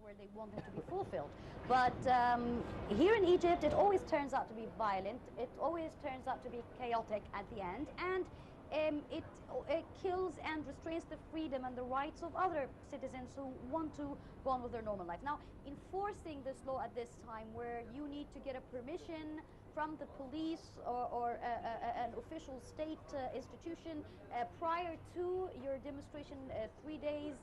where they want them to be fulfilled. But here in Egypt, it always turns out to be violent. It always turns out to be chaotic at the end, and it kills and restrains the freedom and the rights of other citizens who want to go on with their normal life. Now, enforcing this law at this time, where you need to get a permission from the police or an official state institution prior to your demonstration 3 days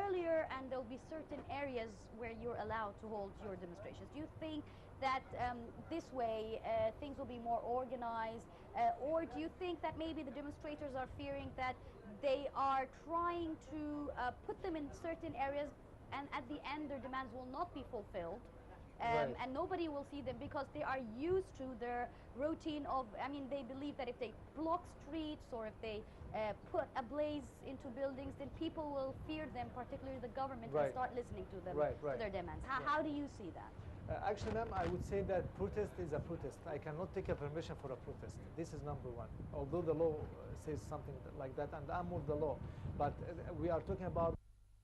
earlier, and there'll be certain areas where you're allowed to hold your demonstrations. Do you think that this way things will be more organized, or do you think that maybe the demonstrators are fearing that they are trying to put them in certain areas, and at the end their demands will not be fulfilled? Right. And nobody will see them because they are used to their routine of, I mean, they believe that if they block streets or if they put a blaze into buildings, then people will fear them, particularly the government, Right. and start listening to them, Right, to right. their demands. How do you see that? Actually, ma'am, I would say that protest is a protest. I cannot take a permission for a protest. This is number one. Although the law says something like that, and I'm with the law, but we are talking about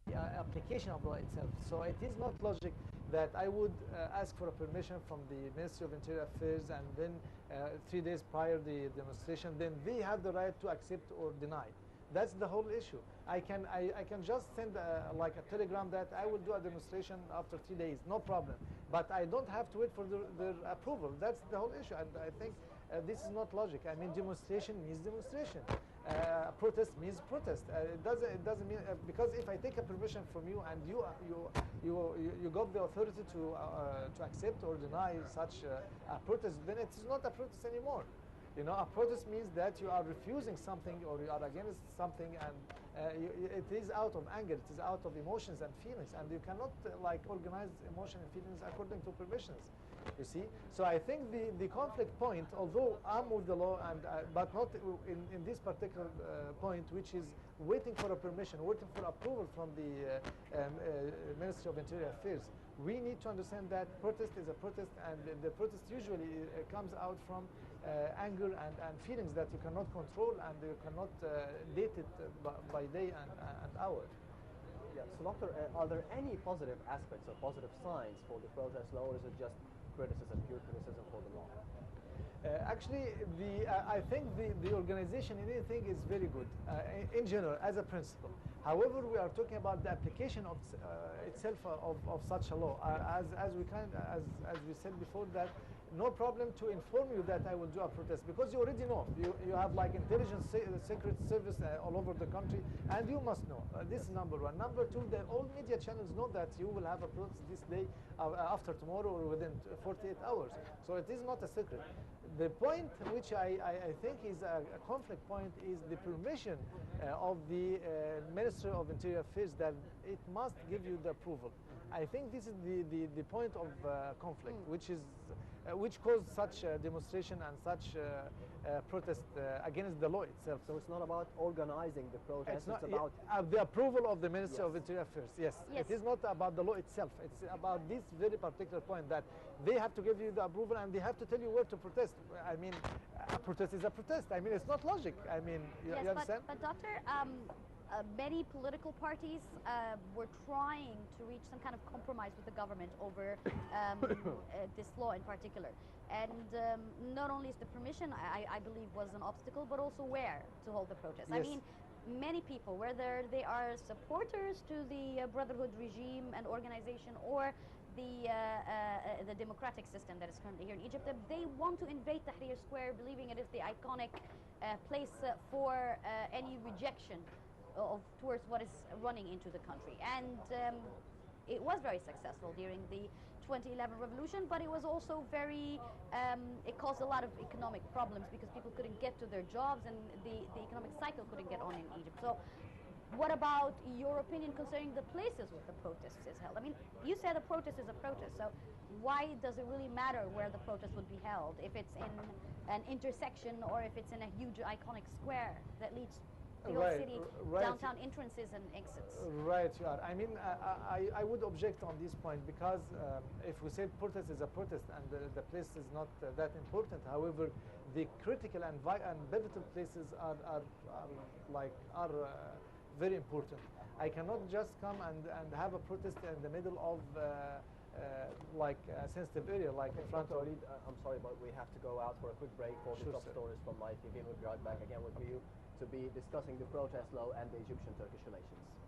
the application of the law itself. So it is not logic that I would ask for a permission from the Ministry of Interior Affairs, and then 3 days prior the demonstration, then they have the right to accept or deny. That's the whole issue. I can just send like a telegram that I will do a demonstration after 3 days, no problem. But I don't have to wait for their approval. That's the whole issue, and I think this is not logic. I mean, demonstration means demonstration. Protest means protest. It doesn't mean because if I take a permission from you and you got the authority to accept or deny such a protest, then it is not a protest anymore. You know, a protest means that you are refusing something or you are against something, and it is out of anger, it is out of emotions and feelings, and you cannot like organize emotion and feelings according to permissions, you see. So I think the conflict point, although I'm with the law, and but not in this particular point, which is waiting for a permission, waiting for approval from the Ministry of Interior Affairs, we need to understand that protest is a protest, and the protest usually comes out from anger and feelings that you cannot control, and you cannot date it by day and hour. Yeah. So, doctor, are there any positive aspects or positive signs for the protest law, or is it just criticism, pure criticism for the law? Actually, I think the organization in anything is very good in general as a principle. However, we are talking about the application of itself of such a law. As we said before, that no problem to inform you that I will do a protest, because you already know. You have like intelligence, secret service all over the country, and you must know. This is number one. Number two, the all media channels know that you will have a protest this day, after tomorrow, or within 48 hours. So it is not a secret. The point which I think is a conflict point is the permission of the Ministry of Interior Affairs, that it must give you the approval. I think this is the point of conflict, which caused such demonstration and such protest against the law itself. So it's not about organizing the protest, it's about the approval of the Ministry Yes. of Interior Affairs. Yes. Yes. It is not about the law itself. It's about this very particular point, that they have to give you the approval, and they have to tell you where to protest. I mean, a protest is a protest. I mean, it's not logic. I mean, you understand? But doctor, many political parties were trying to reach some kind of compromise with the government over this law in particular. And not only is the permission, I believe, was an obstacle, but also where to hold the protest. Yes. I mean, many people, whether they are supporters to the Brotherhood regime and organization, or the democratic system that is currently here in Egypt, they want to invade Tahrir Square, believing it is the iconic place for any rejection towards what is running into the country. And it was very successful during the 2011 revolution, but it was also very, it caused a lot of economic problems, because people couldn't get to their jobs, and the economic cycle couldn't get on in Egypt. So what about your opinion concerning the places where the protest is held? I mean, you said a protest is a protest, so why does it really matter where the protest would be held, if it's in an intersection or if it's in a huge iconic square that leads the whole city, downtown entrances and exits? Right, you are. I mean, I would object on this point, because if we say protest is a protest and the place is not that important, however, the critical and pivotal places are very important. I cannot just come and have a protest in the middle of like a sensitive area, like in front of. Dr. Walid, I'm sorry, but we have to go out for a quick break for the Sure, top sir. stories from my TV. We'll be right back again with you to be discussing the protest law and the Egyptian-Turkish relations.